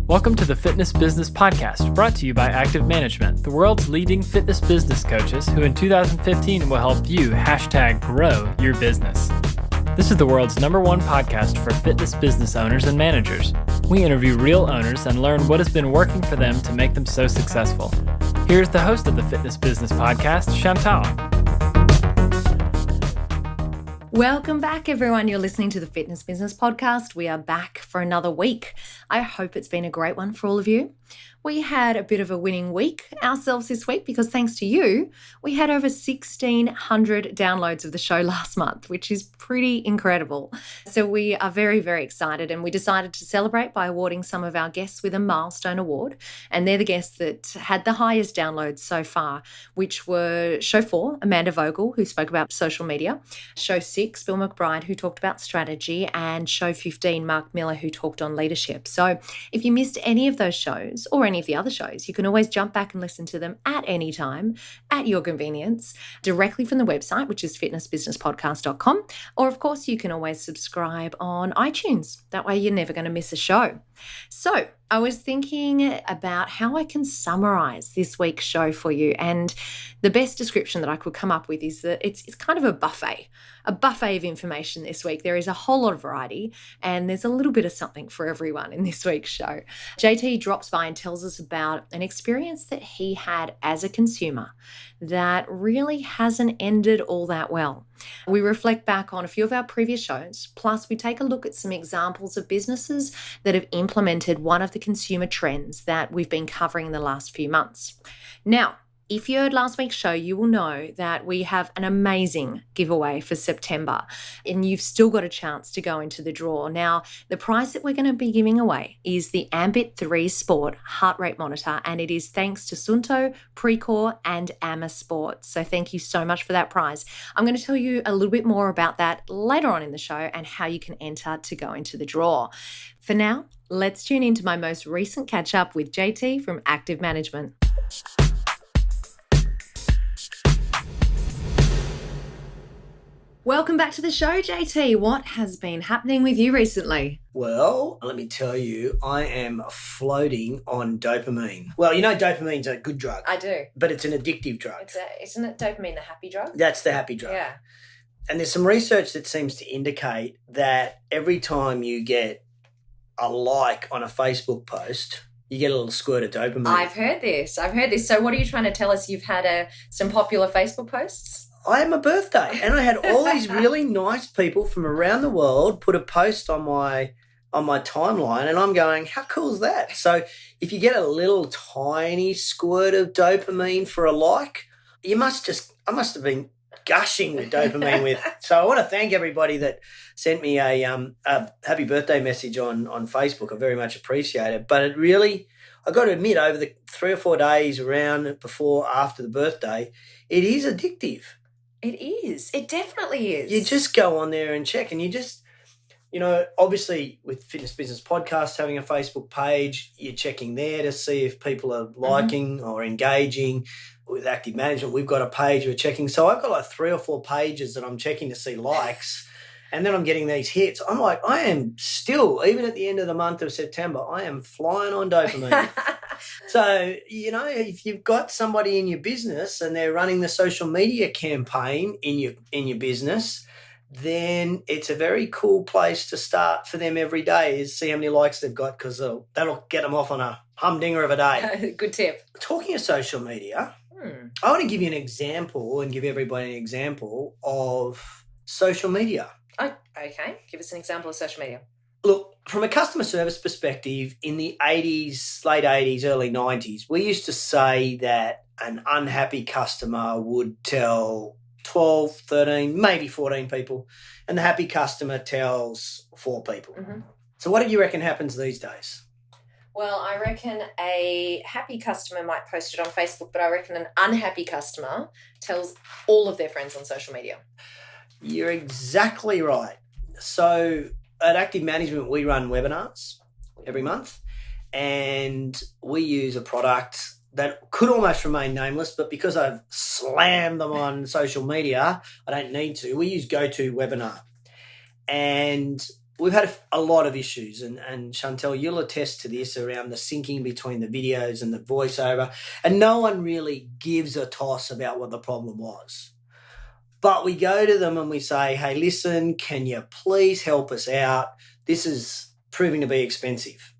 Welcome to the Fitness Business Podcast, brought to you by Active Management, the world's leading fitness business coaches who in 2015 will help you #grow your business. This is the world's #1 podcast for fitness business owners and managers. We interview real owners and learn what has been working for them to make them so successful. Here's the host of the Fitness Business Podcast, Chantal. Welcome back, everyone. You're listening to the Fitness Business Podcast. We are back for another week. I hope it's been a great one for all of you. We had a bit of a winning week ourselves this week because thanks to you, we had over 1,600 downloads of the show last month, which is pretty incredible. So we are very, very excited, and we decided to celebrate by awarding some of our guests with a milestone award. And they're the guests that had the highest downloads so far, which were Show 4, Amanda Vogel, who spoke about social media, Show 6, Bill McBride, who talked about strategy, and Show 15, Mark Miller, who talked on leadership. So if you missed any of those shows or any of the other shows, you can always jump back and listen to them at any time, at your convenience, directly from the website, which is fitnessbusinesspodcast.com. Or, of course, you can always subscribe on iTunes. That way you're never going to miss a show. So I was thinking about how I can summarize this week's show for you. And the best description that I could come up with is that it's kind of a buffet of information this week. There is a whole lot of variety, and there's a little bit of something for everyone in this week's show. JT drops by and tells us about an experience that he had as a consumer that really hasn't ended all that well. We reflect back on a few of our previous shows, plus we take a look at some examples of businesses that have implemented one of the consumer trends that we've been covering in the last few months. Now, if you heard last week's show, you will know that we have an amazing giveaway for September, and you've still got a chance to go into the draw. Now, the prize that we're going to be giving away is the Ambit 3 Sport heart rate monitor, and it is thanks to Sunto, Precor, and Amma Sports. So thank you so much for that prize. I'm going to tell you a little bit more about that later on in the show and how you can enter to go into the draw. For now, let's tune into my most recent catch-up with JT from Active Management. Welcome back to the show, JT. What has been happening with you recently? Well, let me tell you, I am floating on dopamine. Well, you know dopamine's a good drug. I do. But it's an addictive drug. Isn't it dopamine the happy drug? That's the happy drug. Yeah. And there's some research that seems to indicate that every time you get a like on a Facebook post, you get a little squirt of dopamine. I've heard this. So what are you trying to tell us? You've had some popular Facebook posts? I had my birthday, and I had all these really nice people from around the world put a post on my timeline, and I'm going, how cool is that? So if you get a little tiny squirt of dopamine for a like, I must have been gushing with dopamine. So I want to thank everybody that sent me a happy birthday message on Facebook. I very much appreciate it. But it really, I got to admit, over the 3 or 4 days around before, after the birthday, it is addictive. It is. It definitely is. You just go on there and check, and you just, obviously with Fitness Business Podcast having a Facebook page, you're checking there to see if people are liking or engaging. With Active Management, we've got a page we're checking. So I've got like 3 or 4 pages that I'm checking to see likes, and then I'm getting these hits. I'm like, I am still, even at the end of the month of September, I am flying on dopamine. So, if you've got somebody in your business and they're running the social media campaign in your business, then it's a very cool place to start for them every day, is see how many likes they've got, because that'll get them off on a humdinger of a day. Good tip. Talking of social media, I want to give you an example and give everybody an example of social media. Oh, okay. Give us an example of social media. Look, from a customer service perspective, in the 80s, late 80s, early 90s, we used to say that an unhappy customer would tell 12, 13, maybe 14 people, and the happy customer tells 4 people. Mm-hmm. So what do you reckon happens these days? Well, I reckon a happy customer might post it on Facebook, but I reckon an unhappy customer tells all of their friends on social media. You're exactly right. So at Active Management, we run webinars every month, and we use a product that could almost remain nameless, but because I've slammed them on social media, I don't need to. We use GoToWebinar. And we've had a lot of issues, and Chantel, you'll attest to this around the syncing between the videos and the voiceover, and no one really gives a toss about what the problem was. But we go to them and we say, hey, listen, can you please help us out? This is proving to be expensive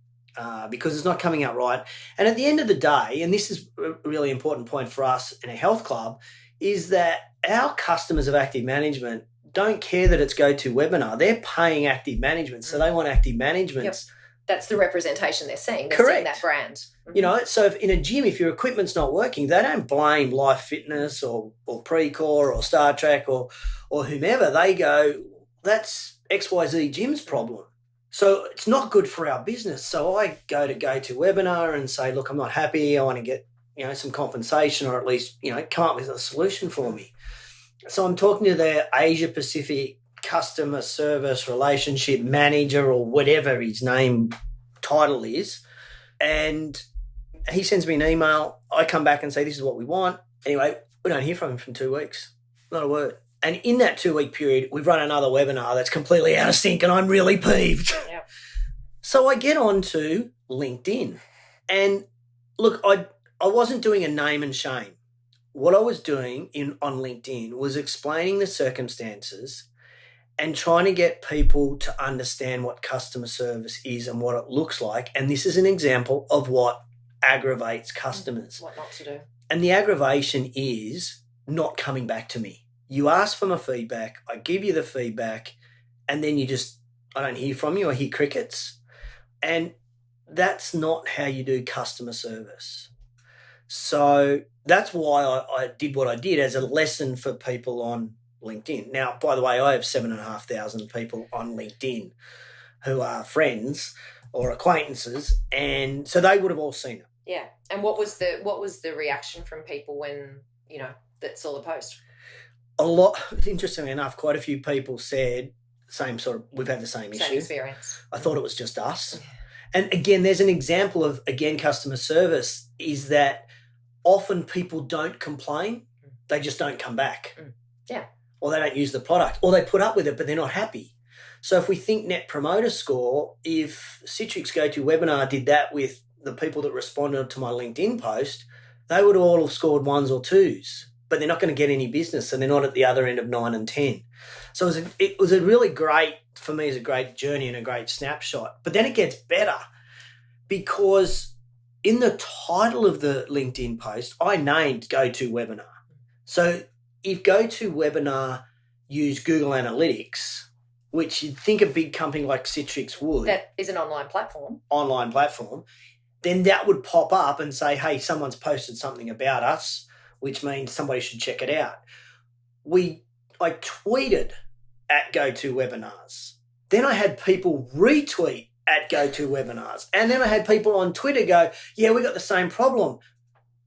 because it's not coming out right. And at the end of the day, and this is a really important point for us in a health club, is that our customers of active management don't care that it's GoToWebinar. They're paying active management, so they want active management. Yep. That's the representation they're seeing. They're Correct. seeing that brand. Mm-hmm. You know, so if in a gym, if your equipment's not working, they don't blame Life Fitness or Precor or Star Trek or whomever. They go, that's XYZ Gym's problem. So it's not good for our business. So I go to GoToWebinar and say, look, I'm not happy. I want to get, some compensation, or at least, come up with a solution for me. So I'm talking to their Asia Pacific customer service relationship manager, or whatever his name title is, and he sends me an email. I come back and say, this is what we want. Anyway, we don't hear from him for 2 weeks. Not a word. And in that 2-week period, we've run another webinar that's completely out of sync, and I'm really peeved. Yep. So I get on to LinkedIn. And look, I wasn't doing a name and shame. What I was doing on LinkedIn was explaining the circumstances and trying to get people to understand what customer service is and what it looks like. And this is an example of what aggravates customers. What not to do. And the aggravation is not coming back to me. You ask for my feedback, I give you the feedback, and then I don't hear from you, I hear crickets. And that's not how you do customer service. So that's why I did what I did as a lesson for people on LinkedIn. Now, by the way, I have 7,500 people on LinkedIn who are friends or acquaintances, and so they would have all seen it. Yeah. And what was the reaction from people when, that saw the post? A lot, interestingly enough, quite a few people said we've had the same issue. Same experience. I thought it was just us. And again, there's an example of, customer service is that often people don't complain. They just don't come back. Yeah. Or they don't use the product, or they put up with it, but they're not happy. So if we think Net Promoter Score, if Citrix GoToWebinar did that with the people that responded to my LinkedIn post, they would all have scored 1s or 2s, but they're not going to get any business, and they're not at the other end of 9 and 10. So it was a really great, for me, it's a great journey and a great snapshot. But then it gets better, because in the title of the LinkedIn post, I named GoToWebinar. So if GoToWebinar used Google Analytics, which you'd think a big company like Citrix would. That is an online platform. Then that would pop up and say, hey, someone's posted something about us, which means somebody should check it out. I tweeted at GoToWebinars. Then I had people retweet at GoToWebinars. And then I had people on Twitter go, yeah, we got the same problem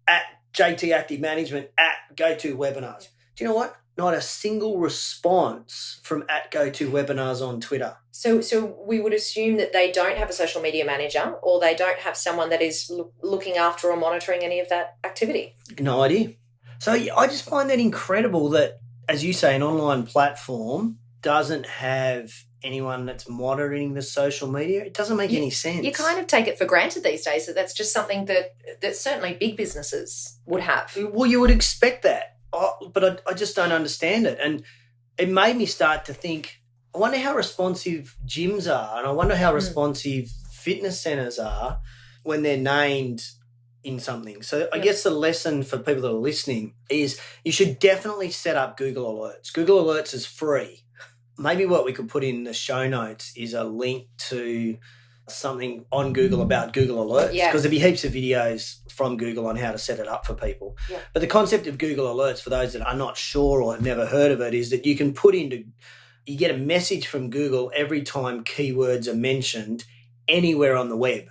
at JT Active Management at GoToWebinars. Do you know what? Not a single response from at GoToWebinars on Twitter. So we would assume that they don't have a social media manager, or they don't have someone that is looking after or monitoring any of that activity. No idea. So I just find that incredible that, as you say, an online platform doesn't have anyone that's monitoring the social media. It doesn't make any sense. You kind of take it for granted these days that that's just something that certainly big businesses would have. Well, you would expect that. But I just don't understand it. And it made me start to think, I wonder how responsive gyms are, and I wonder how responsive fitness centres are when they're named in something. So I guess the lesson for people that are listening is you should definitely set up Google Alerts. Google Alerts is free. Maybe what we could put in the show notes is a link to something on Google about Google Alerts, because there'd be heaps of videos from Google on how to set it up for people. Yeah. But the concept of Google Alerts, for those that are not sure or have never heard of it, is that you can you get a message from Google every time keywords are mentioned anywhere on the web,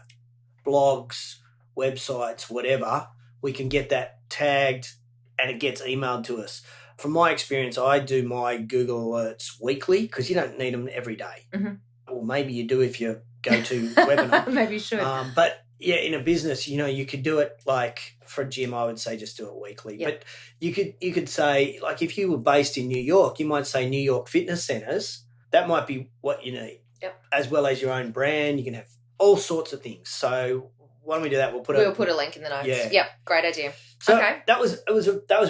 blogs, websites, whatever. We can get that tagged and it gets emailed to us. From my experience, I do my Google Alerts weekly, because you don't need them every day. Mm-hmm. Or maybe you do if you go to webinar. Maybe you should. But Yeah, in a business, you could do it like for a gym, I would say just do it weekly. Yep. But you could say, like if you were based in New York, you might say New York fitness centers. That might be what you need. Yep. As well as your own brand. You can have all sorts of things. So why don't we do that? We'll put a link in the notes. Yeah. Yep, great idea. So okay. that was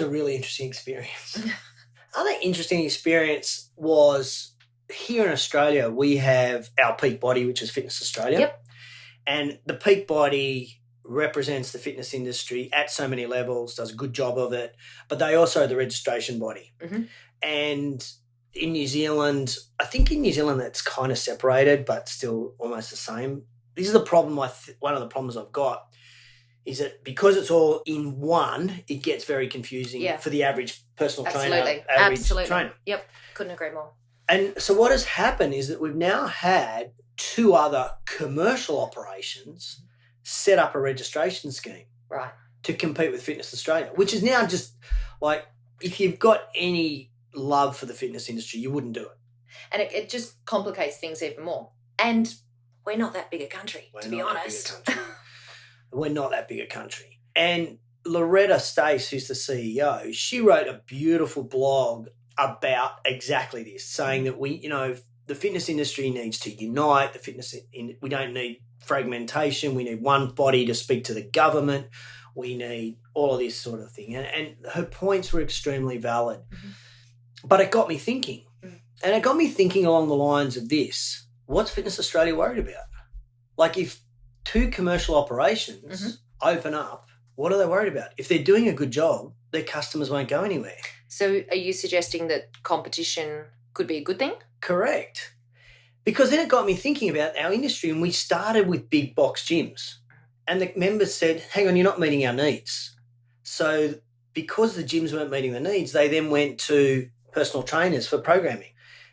a really interesting experience. Other interesting experience was here in Australia, we have our Peak Body, which is Fitness Australia. Yep. And the Peak Body represents the fitness industry at so many levels, does a good job of it, but they also are the registration body. Mm-hmm. And in New Zealand, I think in New Zealand that's kind of separated, but still almost the same. This is the problem. One of the problems I've got is that because it's all in one, it gets very confusing for the average personal trainer. Absolutely. Trainer. Yep, couldn't agree more. And so what has happened is that we've now had 2 other commercial operations set up a registration scheme to compete with Fitness Australia, which is now just like if you've got any love for the fitness industry, you wouldn't do it. And it just complicates things even more. And we're not that big a country, to be honest. We're not that big a country. And Loretta Stace, who's the CEO, she wrote a beautiful blog about exactly this, saying that the fitness industry needs to unite. We don't need fragmentation. We need one body to speak to the government. We need all of this sort of thing. And her points were extremely valid. Mm-hmm. But it got me thinking. Mm-hmm. And it got me thinking along the lines of this. What's Fitness Australia worried about? Like if 2 commercial operations open up, what are they worried about? If they're doing a good job, their customers won't go anywhere. So are you suggesting that competition could be a good thing? Correct. Because then it got me thinking about our industry, and we started with big box gyms. And the members said, hang on, you're not meeting our needs. So because the gyms weren't meeting the needs, they then went to personal trainers for programming.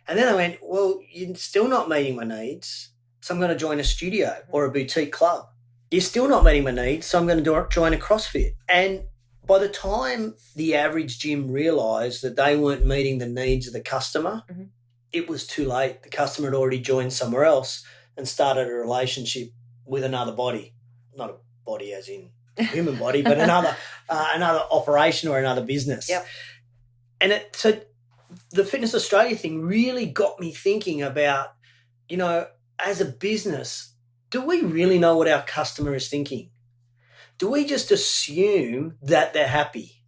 And then I went, well, you're still not meeting my needs, so I'm going to join a studio or a boutique club. You're still not meeting my needs, so I'm going to join a CrossFit. And by the time the average gym realised that they weren't meeting the needs of the customer, it was too late. The customer had already joined somewhere else and started a relationship with another body. Not a body as in a human body, but another operation or another business. Yep. And so the Fitness Australia thing really got me thinking about, as a business, do we really know what our customer is thinking? Do we just assume that they're happy?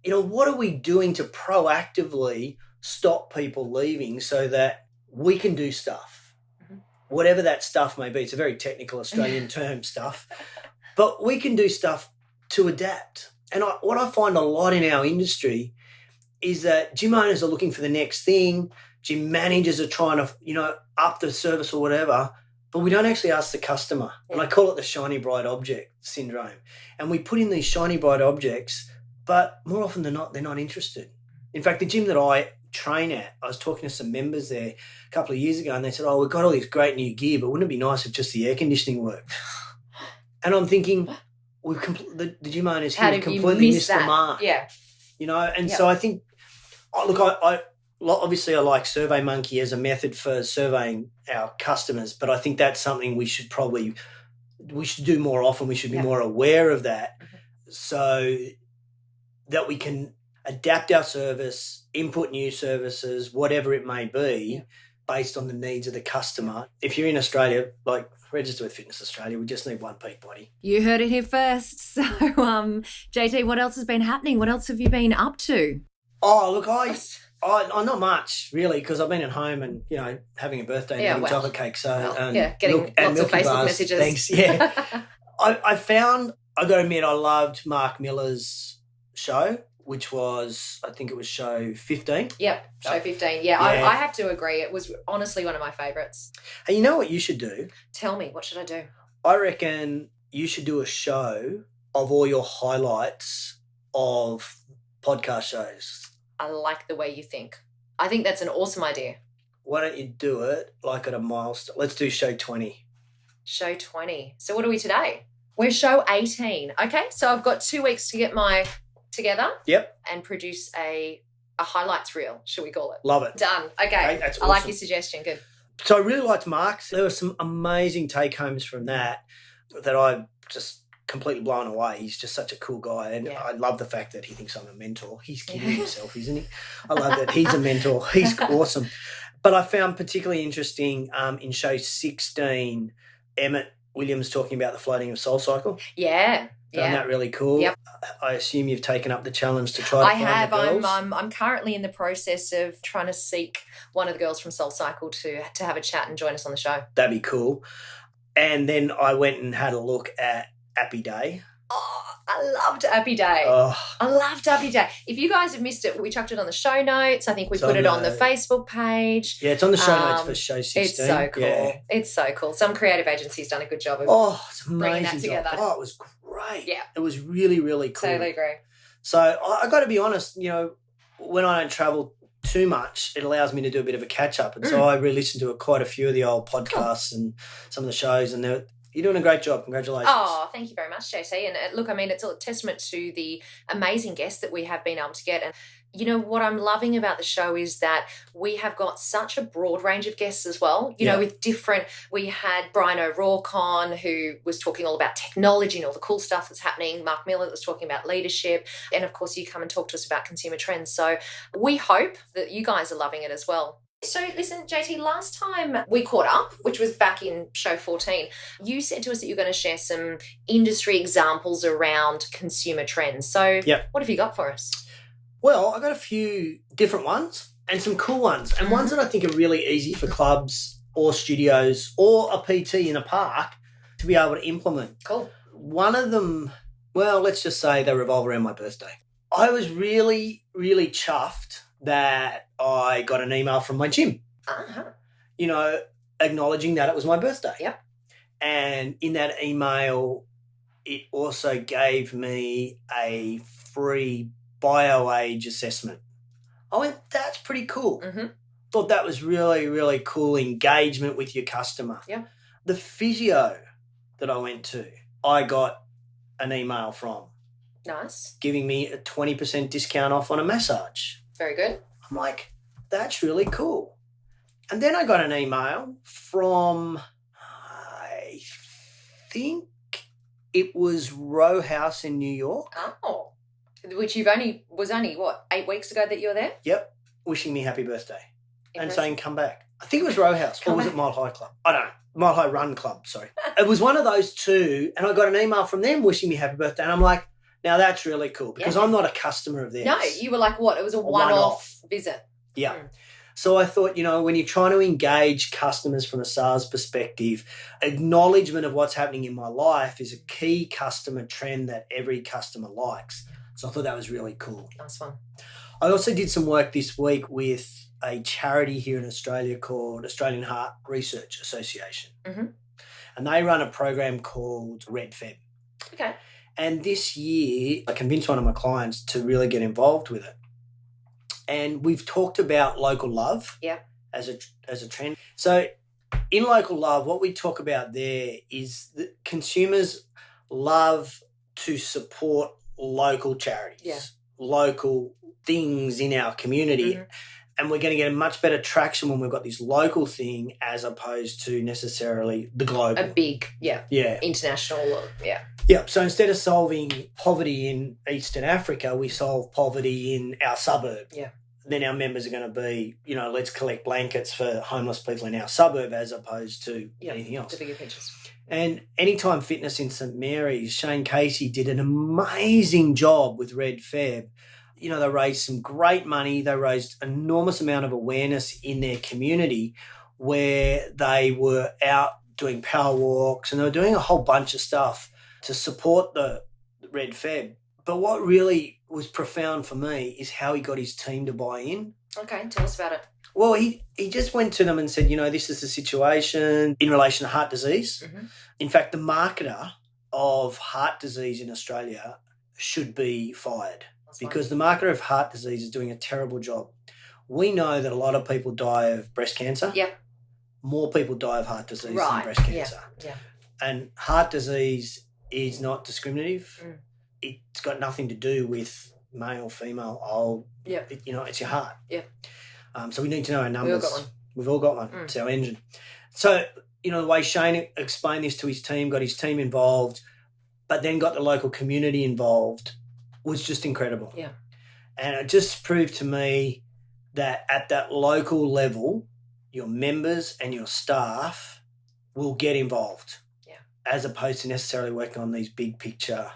What are we doing to proactively stop people leaving so that we can do stuff, whatever that stuff may be? It's a very technical Australian term, stuff, but we can do stuff to adapt. And what I find a lot in our industry is that gym owners are looking for the next thing, gym managers are trying to, up the service or whatever, but we don't actually ask the customer. And I call it the shiny bright object syndrome. And we put in these shiny bright objects, but more often than not, they're not interested. In fact, the gym that I train at, I was talking to some members there a couple of years ago, and they said, we've got all this great new gear, but wouldn't it be nice if just the air conditioning worked? And I'm thinking, the gym owners here have completely missed the mark. Yeah. So I think, I obviously I like SurveyMonkey as a method for surveying our customers, but I think that's something we should do more often. We should be more aware of that so that we can adapt our service, input new services, whatever it may be, based on the needs of the customer. If you're in Australia, register with Fitness Australia. We just need one Peak Body. You heard it here first. So, JT, what else has been happening? What else have you been up to? Oh, look, I not much really, because I've been at home and having a birthday and eating chocolate cake. So getting lots of Facebook bars. messages. Thanks. Yeah, I got to admit, I loved Mark Miller's show, which was, I think it was show 15. Yep, show 15. Yeah. I have to agree. It was honestly one of my favourites. Hey, you know what you should do? Tell me, what should I do? I reckon you should do a show of all your highlights of podcast shows. I like the way you think. I think that's an awesome idea. Why don't you do it at a milestone? Let's do show 20. Show 20. So what are we today? We're show 18. Okay, so I've got 2 weeks to get my together. Yep. And produce a highlights reel, should we call it? Love it. Done. Okay. That's awesome. I like your suggestion. Good. So I really liked Mark's. There were some amazing take-homes from that I just completely blown away. He's just such a cool guy. And I love the fact that he thinks I'm a mentor. He's kidding himself, isn't he? I love that he's a mentor. He's awesome. But I found particularly interesting in show 16, Emmett Williams talking about the floating of Soul Cycle. Yeah. Found that really cool. Yep. I assume you've taken up the challenge to try to find the girls. I'm currently in the process of trying to seek one of the girls from Soul Cycle to have a chat and join us on the show. That'd be cool. And then I went and had a look at Appy Day. Oh, I loved Appy Day. Oh. I loved Appy Day. If you guys have missed it, we chucked it on the show notes. I think we put it on the Facebook page. Yeah, it's on the show notes for show 16. It's so cool. Yeah. It's so cool. Some creative agency's done a good job of it's amazing bringing that together. Oh, it was great. Yeah. It was really, really cool. Totally agree. So I got to be honest, when I don't travel too much, it allows me to do a bit of a catch-up. And so I re-listened to quite a few of the old podcasts and some of the shows, and you're doing a great job. Congratulations. Oh, thank you very much, JT. And look, I mean, it's a testament to the amazing guests that we have been able to get. And what I'm loving about the show is that we have got such a broad range of guests as well, with different, we had Brian O'Rourke on, who was talking all about technology and all the cool stuff that's happening. Mark Miller that was talking about leadership. And of course, you come and talk to us about consumer trends. So we hope that you guys are loving it as well. So listen, JT, last time we caught up, which was back in show 14, you said to us that you're going to share some industry examples around consumer trends. So what have you got for us? Well, I got a few different ones and some cool ones, and ones that I think are really easy for clubs or studios or a PT in a park to be able to implement. Cool. One of them, well, let's just say they revolve around my birthday. I was really, really chuffed that I got an email from my gym, acknowledging that it was my birthday. Yep. And in that email, it also gave me a free BioAge assessment. I went, that's pretty cool. Mm-hmm. Thought that was really, really cool engagement with your customer. Yeah. The physio that I went to, I got an email from. Nice. Giving me a 20% discount off on a massage. Very good. I'm like, that's really cool. And then I got an email from, I think it was Row House in New York. Oh, which was only, 8 weeks ago that you were there? Yep. Wishing me happy birthday and saying come back. I think it was Row House or was it Mile High Club? I don't know. Mile High Run Club, sorry. It was one of those two, and I got an email from them wishing me happy birthday, and I'm like, now that's really cool because I'm not a customer of theirs. No, you were like what? It was a one-off visit. Yeah. So I thought, when you're trying to engage customers from a sales perspective, acknowledgement of what's happening in my life is a key customer trend that every customer likes. So I thought that was really cool. Nice one. I also did some work this week with a charity here in Australia called Australian Heart Research Association. Mm-hmm. And they run a program called Red Feb. Okay. And this year, I convinced one of my clients to really get involved with it. And we've talked about local love as a trend. So in local love, what we talk about there is that consumers love to support local charities, local things in our community. Mm-hmm. And we're going to get a much better traction when we've got this local thing as opposed to necessarily the global. A big, international, Yeah, so instead of solving poverty in Eastern Africa, we solve poverty in our suburb. Yeah. Then our members are going to be, let's collect blankets for homeless people in our suburb as opposed to anything else. The bigger pictures. And Anytime Fitness in St Mary's, Shane Casey did an amazing job with Red Feb. They raised some great money. They raised enormous amount of awareness in their community where they were out doing power walks and they were doing a whole bunch of stuff to support the Red Feb. But what really was profound for me is how he got his team to buy in. Okay, tell us about it. Well, he just went to them and said, this is the situation in relation to heart disease. Mm-hmm. In fact, the marketer of heart disease in Australia should be fired because the marketer of heart disease is doing a terrible job. We know that a lot of people die of breast cancer. Yeah. More people die of heart disease than breast cancer. Yeah. And heart disease is not discriminative. Mm. It's got nothing to do with male, female, old. Yeah. It's your heart. Yeah. So we need to know our numbers. We've all got one. It's our engine. So, the way Shane explained this to his team, got his team involved, but then got the local community involved was just incredible. Yeah. And it just proved to me that at that local level, your members and your staff will get involved, as opposed to necessarily working on these big picture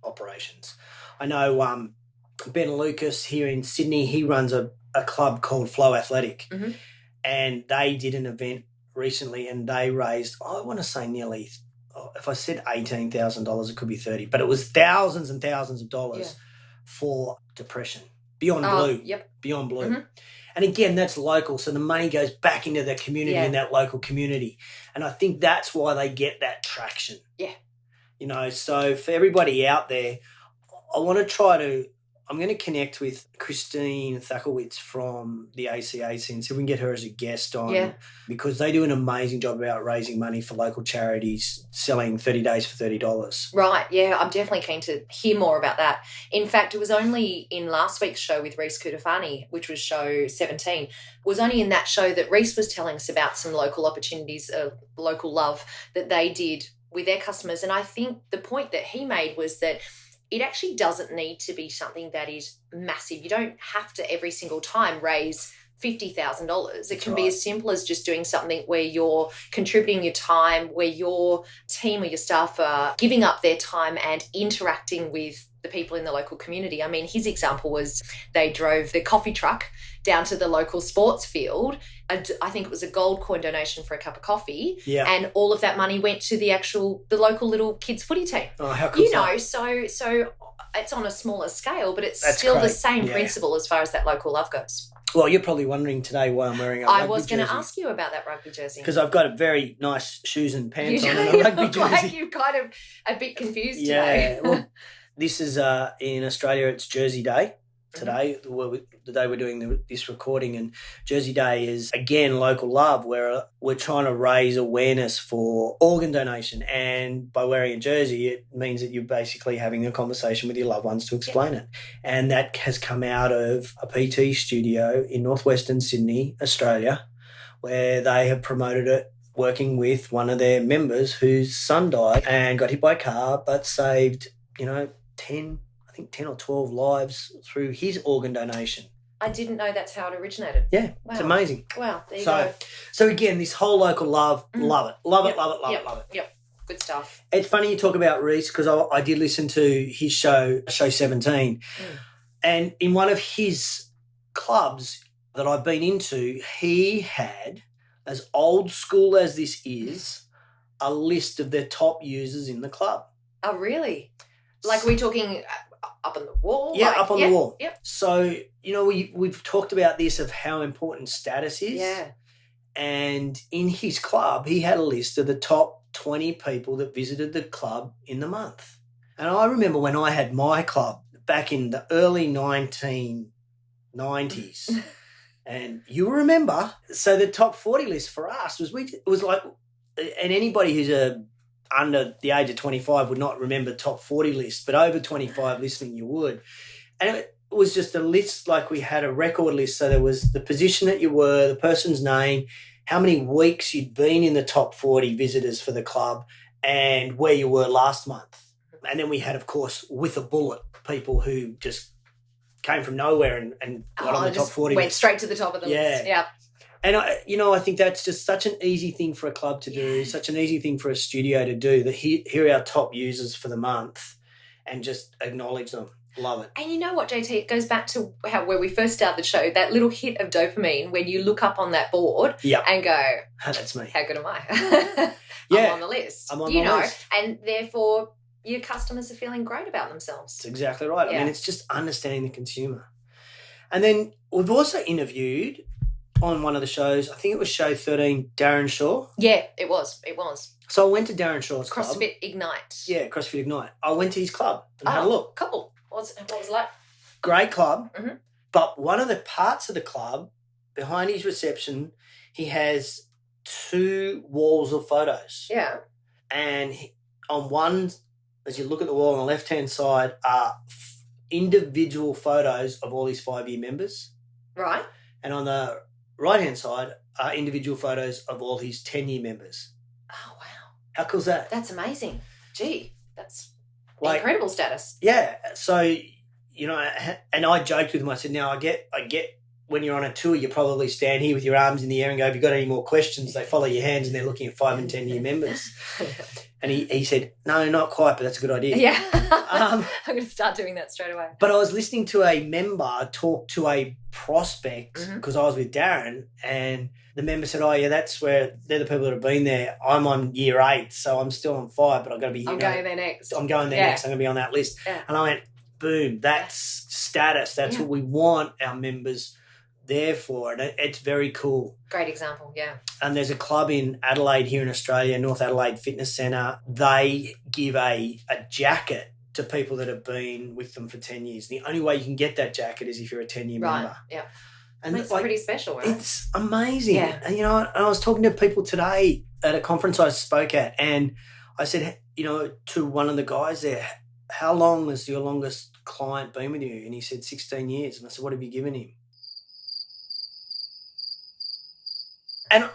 operations. I know Ben Lucas here in Sydney, he runs a club called Flow Athletic, and they did an event recently and they raised, I want to say nearly, if I said $18,000, it could be 30, but it was thousands and thousands of dollars for depression. Beyond Blue. Beyond Blue. And again, that's local, so the money goes back into the community in that local community. And I think that's why they get that traction. Yeah. You know, so for everybody out there, I'm going to connect with Christine Thackelwitz from the ACAC and see if we can get her as a guest on, because they do an amazing job about raising money for local charities, selling 30 days for $30. Right, yeah, I'm definitely keen to hear more about that. In fact, it was only in last week's show with Reese Kudafani, which was show 17, it was only in that show that Reese was telling us about some local opportunities, local love that they did with their customers. And I think the point that he made was that it actually doesn't need to be something that is massive. You don't have to every single time raise $50,000. It can be as simple as just doing something where you're contributing your time, where your team or your staff are giving up their time and interacting with the people in the local community. I mean, his example was they drove the coffee truck down to the local sports field. I think it was a gold coin donation for a cup of coffee. Yeah. And all of that money went to the local little kids footy team. Oh, how cool. So it's on a smaller scale, but it's still the same principle as far as that local love goes. Well, you're probably wondering today why I'm wearing a rugby jersey. I was going to ask you about that rugby jersey. Because I've got a very nice shoes and pants on and a rugby jersey. Like you're kind of a bit confused today. Yeah. Well, this is in Australia, it's Jersey Day today, the day we're doing this recording. And Jersey Day is, again, local love, where we're trying to raise awareness for organ donation. And by wearing a jersey, it means that you're basically having a conversation with your loved ones to explain it. And that has come out of a PT studio in northwestern Sydney, Australia, where they have promoted it, working with one of their members whose son died and got hit by a car, but saved, 10 or 12 lives through his organ donation. I didn't know that's how it originated. Yeah, wow. It's amazing. Wow, there you go. So again, this whole local love, love it. Love it. Yep, good stuff. It's funny you talk about Reese, because I did listen to his show 17, and in one of his clubs that I've been into, he had, as old school as this is, a list of their top users in the club. Oh, really? Like we're talking up on the wall? Yeah, up on the wall. Yep. So, we've talked about this of how important status is. Yeah. And in his club, he had a list of the top 20 people that visited the club in the month. And I remember when I had my club back in the early 1990s, and you remember, so the top 40 list for us was like, and anybody who's under the age of 25 would not remember top 40 lists, but over 25 listening you would. And it was just a list, like we had a record list. So there was the position that you were, the person's name, how many weeks you'd been in the top 40 visitors for the club, and where you were last month. And then we had, of course, with a bullet, people who just came from nowhere and got on the top 40 went straight to the top of the list. Yeah. And, I think that's just such an easy thing for a club to do, such an easy thing for a studio to do, that here are our top users for the month, and just acknowledge them. Love it. And you know what, JT, it goes back to where we first started the show, that little hit of dopamine when you look up on that board and go, that's me. How good am I? I'm on the list. I'm on the list. And therefore your customers are feeling great about themselves. That's exactly right. Yeah. I mean, it's just understanding the consumer. And then we've also interviewed on one of the shows, I think it was show 13, Darren Shaw. Yeah, it was. So I went to Darren Shaw's club. CrossFit Ignite. Yeah, CrossFit Ignite. I went to his club and had a look. Cool. What was it like? Great club. Mm-hmm. But one of the parts of the club, behind his reception, he has 2 walls of photos. Yeah. And on one, as you look at the wall on the left-hand side, are individual photos of all his 5-year members. Right. And on the right-hand side are individual photos of all his 10-year members. Oh, wow. How cool is that? That's amazing. Gee, Like, incredible status. Yeah. So, you know, and I joked with him. I said, now I get when you're on a tour, you probably stand here with your arms in the air and go, have you got any more questions? They follow your hands and they're looking at 5 and 10 year members. And he said, no, not quite, but that's a good idea. Yeah. I'm going to start doing that straight away. But I was listening to a member talk to a prospect because I was with Darren, and the member said, oh, yeah, that's where they're the people that have been there. I'm on year 8, so I'm still on 5, but I've got to be, I'm going there next. I'm going there next. I'm going to be on that list. Yeah. And I went, boom, that's status. That's what we want our members there for, and it's very cool. Great example, yeah. And there's a club in Adelaide here in Australia, North Adelaide Fitness Centre. They give a jacket to people that have been with them for 10 years. The only way you can get that jacket is if you're a 10-year member. Yeah. And it's pretty special, right? It's amazing. Yeah. And, you know, and I was talking to people today at a conference I spoke at, and I said, you know, to one of the guys there, how long has your longest client been with you? And he said 16 years. And I said, what have you given him? And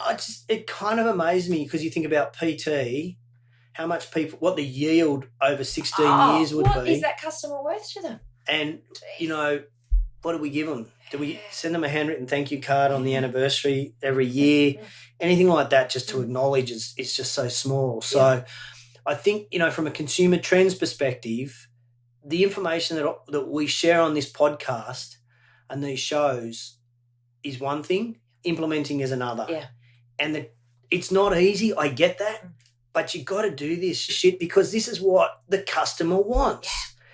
it kind of amazed me because you think about PT, how much what the yield over 16 years would be. What is that customer worth to them? And, you know, what do we give them? Do we send them a handwritten thank you card on the anniversary every year? Anything like that just to acknowledge is just so small. So I think, you know, from a consumer trends perspective, the information that we share on this podcast and these shows is one thing. Implementing is another. Yeah. And it's not easy. I get that. But you got to do this shit because this is what the customer wants.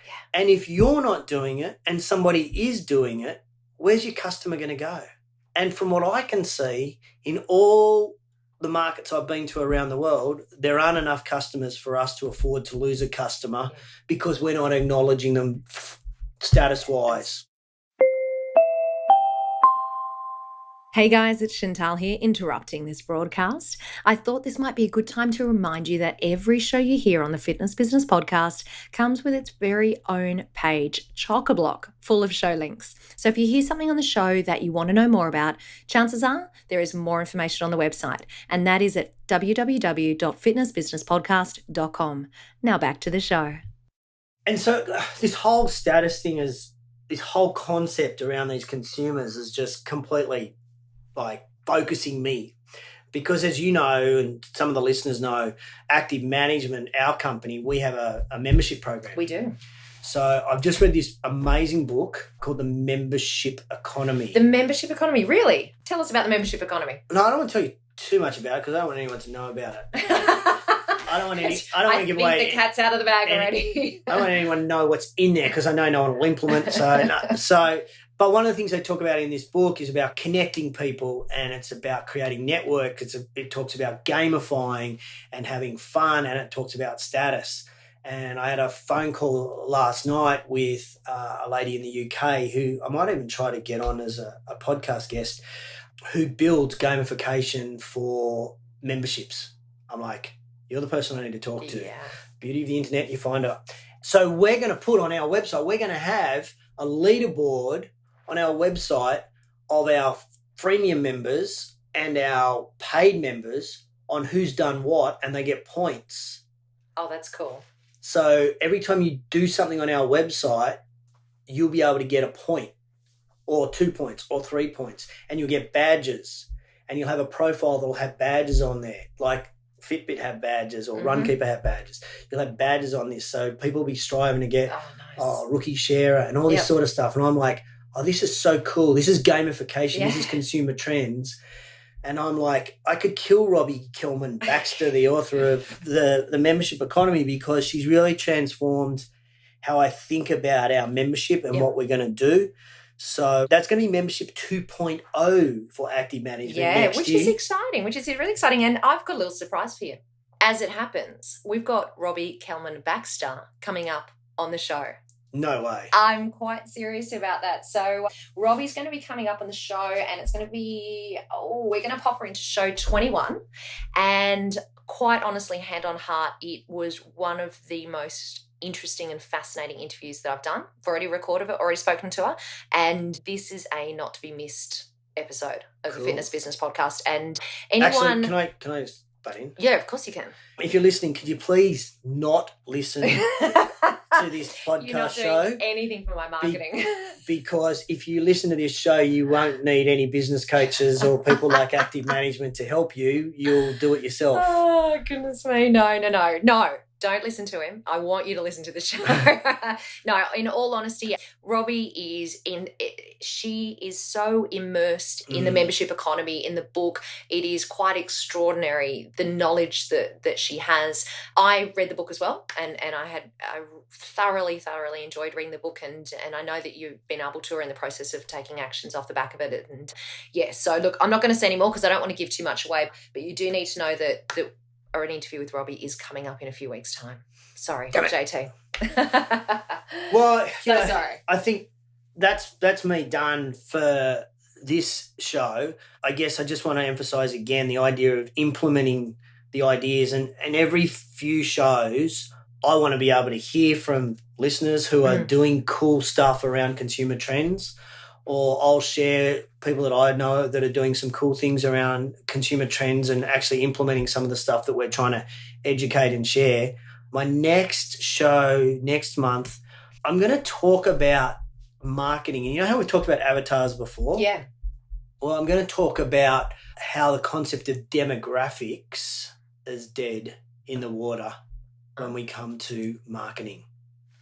Yeah. And if you're not doing it and somebody is doing it, where's your customer going to go? And from what I can see, in all the markets I've been to around the world, there aren't enough customers for us to afford to lose a customer because we're not acknowledging them status-wise. Hey guys, it's Chantal here, interrupting this broadcast. I thought this might be a good time to remind you that every show you hear on the Fitness Business Podcast comes with its very own page, chock-a-block, full of show links. So if you hear something on the show that you want to know more about, chances are there is more information on the website, and that is at www.fitnessbusinesspodcast.com. Now back to the show. And so this whole status thing this whole concept around these consumers is just completely like focusing me because, as you know, and some of the listeners know, Active Management, our company, we have a membership program. We do. So I've just read this amazing book called The Membership Economy. The Membership Economy, really? Tell us about the Membership Economy. No, I don't want to tell you too much about it because I don't want anyone to know about it. I don't want to give away. The cat's out of the bag already. I don't want anyone to know what's in there because I know no one will implement. But one of the things they talk about in this book is about connecting people, and it's about creating network. It talks about gamifying and having fun, and it talks about status. And I had a phone call last night with a lady in the UK who I might even try to get on as a podcast guest, who builds gamification for memberships. I'm like, you're the person I need to talk to. Yeah. Beauty of the internet, you find her. So we're going to put on our website, we're going to have a leaderboard on our website of our freemium members and our paid members on who's done what, and they get points. Oh, that's cool. So every time you do something on our website, you'll be able to get a point or 2 points or 3 points, and you'll get badges, and you'll have a profile that'll have badges on there, like Fitbit have badges or Runkeeper have badges. You'll have badges on this, so people will be striving to get rookie sharer and all this sort of stuff. And I'm like, oh, this is so cool. This is gamification. This is consumer trends. And I'm like, I could kill Robbie Kilman-Baxter, the author of the Membership Economy, because she's really transformed how I think about our membership and what we're going to do. So that's going to be membership 2.0 for Active Management next year. Is exciting, which is really exciting. And I've got a little surprise for you. As it happens, we've got Robbie Kilman-Baxter coming up on the show. No way. I'm quite serious about that. So Robbie's going to be coming up on the show, and it's going to be, we're going to pop her into show 21. And quite honestly, hand on heart, it was one of the most interesting and fascinating interviews that I've done. I've already recorded it, already spoken to her. And this is a not to be missed episode of the Fitness Business Podcast. And anyone... Actually, can I just butt in? Yeah, of course you can. If you're listening, could you please not listen to this You're podcast not show. doing anything for my marketing. Because if you listen to this show, you won't need any business coaches or people like Active Management to help you. You'll do it yourself. Oh, goodness me. No. Don't listen to him. I want you to listen to the show. No, in all honesty, Robbie she is so immersed in the membership economy, in the book. It is quite extraordinary, the knowledge that she has. I read the book as well, and I thoroughly enjoyed reading the book, and I know that you've been able to, or in the process of taking actions off the back of it. And yeah, so look, I'm not going to say any more because I don't want to give too much away, but you do need to know that or an interview with Robbie is coming up in a few weeks' time. Sorry, JT. Well, sorry. I think that's me done for this show. I guess I just want to emphasize again the idea of implementing the ideas, and every few shows I want to be able to hear from listeners who are doing cool stuff around consumer trends, or I'll share people that I know that are doing some cool things around consumer trends and actually implementing some of the stuff that we're trying to educate and share. My next show next month, I'm going to talk about marketing. And you know how we talked about avatars before? Yeah. Well, I'm going to talk about how the concept of demographics is dead in the water when we come to marketing.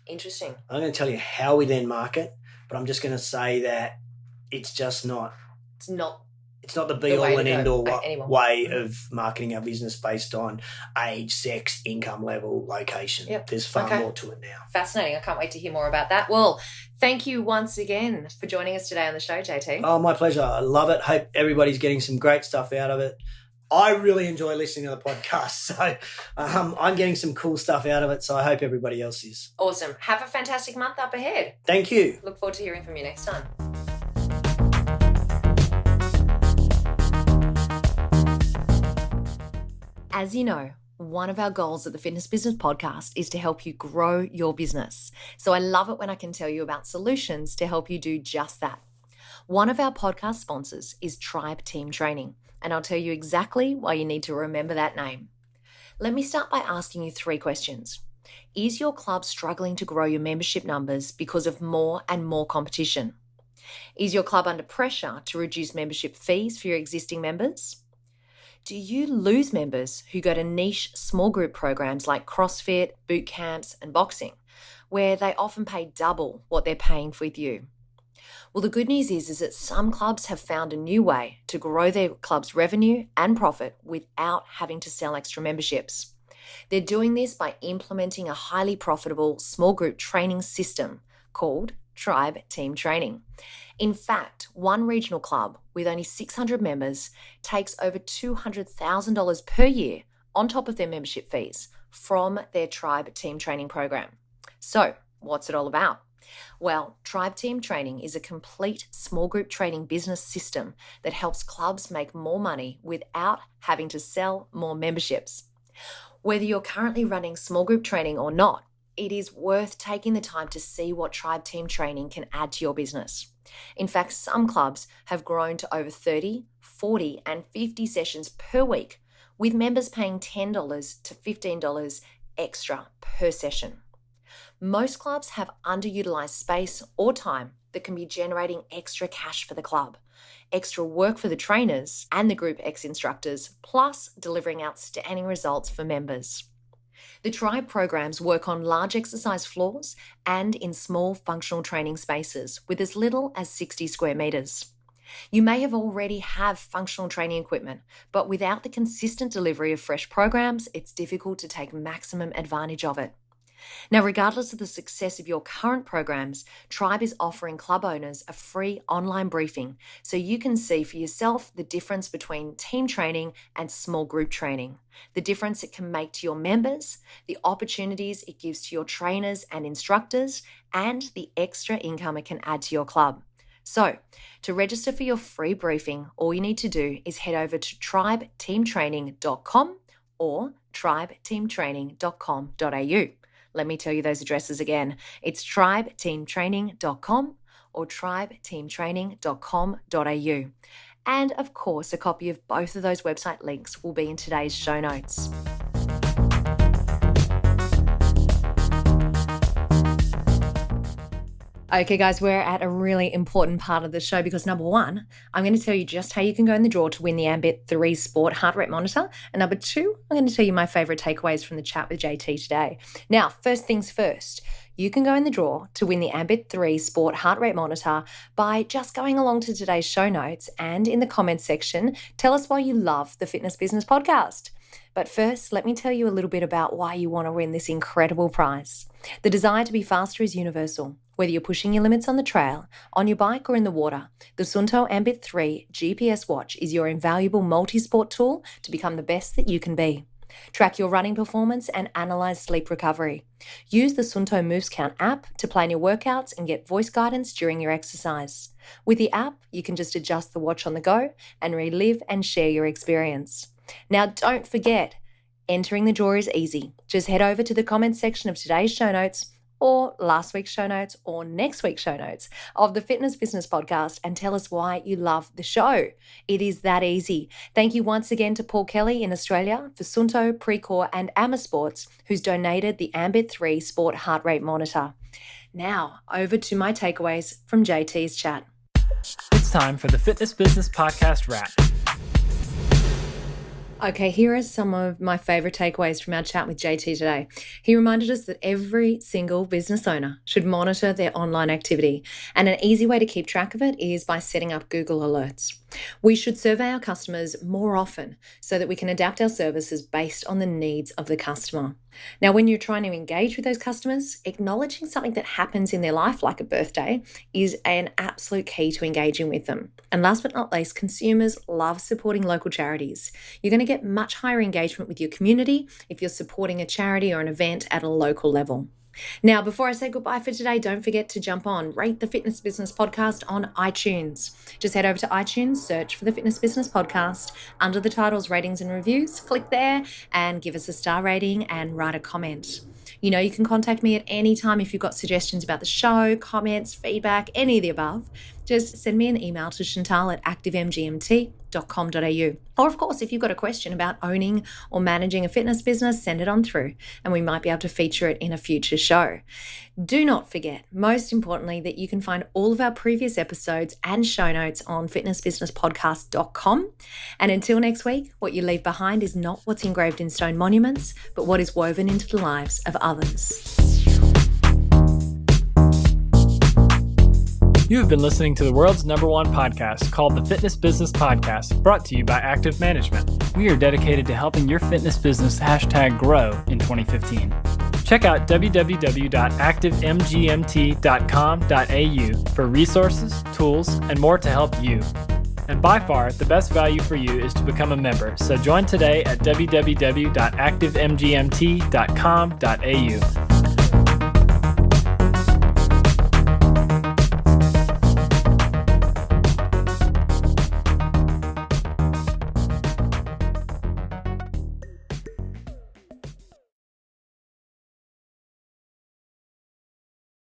Interesting. I'm going to tell you how we then market, but I'm just going to say that it's just not. It's not the be-all and end-all way of marketing our business based on age, sex, income level, location. Yep. There's far more to it now. Fascinating. I can't wait to hear more about that. Well, thank you once again for joining us today on the show, JT. Oh, my pleasure. I love it. Hope everybody's getting some great stuff out of it. I really enjoy listening to the podcast, so I'm getting some cool stuff out of it, so I hope everybody else is. Awesome. Have a fantastic month up ahead. Thank you. Look forward to hearing from you next time. As you know, one of our goals at the Fitness Business Podcast is to help you grow your business. So I love it when I can tell you about solutions to help you do just that. One of our podcast sponsors is Tribe Team Training, and I'll tell you exactly why you need to remember that name. Let me start by asking you 3 questions. Is your club struggling to grow your membership numbers because of more and more competition? Is your club under pressure to reduce membership fees for your existing members? Do you lose members who go to niche small group programs like CrossFit, boot camps, and boxing, where they often pay double what they're paying with you? Well, the good news is that some clubs have found a new way to grow their club's revenue and profit without having to sell extra memberships. They're doing this by implementing a highly profitable small group training system called Tribe Team Training. In fact, one regional club with only 600 members takes over $200,000 per year on top of their membership fees from their Tribe Team Training program. So, what's it all about? Well, Tribe Team Training is a complete small group training business system that helps clubs make more money without having to sell more memberships. Whether you're currently running small group training or not, it is worth taking the time to see what Tribe Team Training can add to your business. In fact, some clubs have grown to over 30, 40, and 50 sessions per week, with members paying $10 to $15 extra per session. Most clubs have underutilized space or time that can be generating extra cash for the club, extra work for the trainers and the Group X instructors, plus delivering outstanding results for members. The Tribe programs work on large exercise floors and in small functional training spaces with as little as 60 square meters. You may have already have functional training equipment, but without the consistent delivery of fresh programs, it's difficult to take maximum advantage of it. Now, regardless of the success of your current programs, Tribe is offering club owners a free online briefing so you can see for yourself the difference between team training and small group training, the difference it can make to your members, the opportunities it gives to your trainers and instructors, and the extra income it can add to your club. So, to register for your free briefing, all you need to do is head over to tribeteamtraining.com or tribeteamtraining.com.au. Let me tell you those addresses again. It's tribeteamtraining.com or tribeteamtraining.com.au. And of course, a copy of both of those website links will be in today's show notes. Okay, guys, we're at a really important part of the show because number one, I'm going to tell you just how you can go in the draw to win the Ambit 3 Sport Heart Rate Monitor. And number two, I'm going to tell you my favorite takeaways from the chat with JT today. Now, first things first, you can go in the draw to win the Ambit 3 Sport Heart Rate Monitor by just going along to today's show notes and in the comments section, tell us why you love the Fitness Business Podcast. But first, let me tell you a little bit about why you want to win this incredible prize. The desire to be faster is universal. Whether you're pushing your limits on the trail, on your bike, or in the water, the Suunto Ambit 3 GPS watch is your invaluable multi-sport tool to become the best that you can be. Track your running performance and analyze sleep recovery. Use the Suunto Moves Count app to plan your workouts and get voice guidance during your exercise. With the app, you can just adjust the watch on the go and relive and share your experience. Now, don't forget, entering the draw is easy. Just head over to the comments section of today's show notes or last week's show notes or next week's show notes of the Fitness Business Podcast and tell us why you love the show. It is that easy. Thank you once again to Paul Kelly in Australia for Suunto, Precor and Amma Sports, who's donated the Ambit 3 Sport Heart Rate Monitor. Now, over to my takeaways from JT's chat. It's time for the Fitness Business Podcast wrap. Okay, here are some of my favorite takeaways from our chat with JT today. He reminded us that every single business owner should monitor their online activity, and an easy way to keep track of it is by setting up Google Alerts. We should survey our customers more often so that we can adapt our services based on the needs of the customer. Now, when you're trying to engage with those customers, acknowledging something that happens in their life, like a birthday, is an absolute key to engaging with them. And last but not least, consumers love supporting local charities. You're going to get much higher engagement with your community if you're supporting a charity or an event at a local level. Now, before I say goodbye for today, don't forget to jump on, rate the Fitness Business Podcast on iTunes. Just head over to iTunes, search for the Fitness Business Podcast. Under the titles, ratings and reviews, click there and give us a star rating and write a comment. You know, you can contact me at any time if you've got suggestions about the show, comments, feedback, any of the above. Just send me an email to chantal@activemgmt.com.au. Or, of course, if you've got a question about owning or managing a fitness business, send it on through and we might be able to feature it in a future show. Do not forget, most importantly, that you can find all of our previous episodes and show notes on fitnessbusinesspodcast.com. And until next week, what you leave behind is not what's engraved in stone monuments, but what is woven into the lives of others. You have been listening to the world's #1 podcast called the Fitness Business Podcast, brought to you by Active Management. We are dedicated to helping your fitness business #grow in 2015. Check out www.activemgmt.com.au for resources, tools, and more to help you. And by far, the best value for you is to become a member. So join today at www.activemgmt.com.au.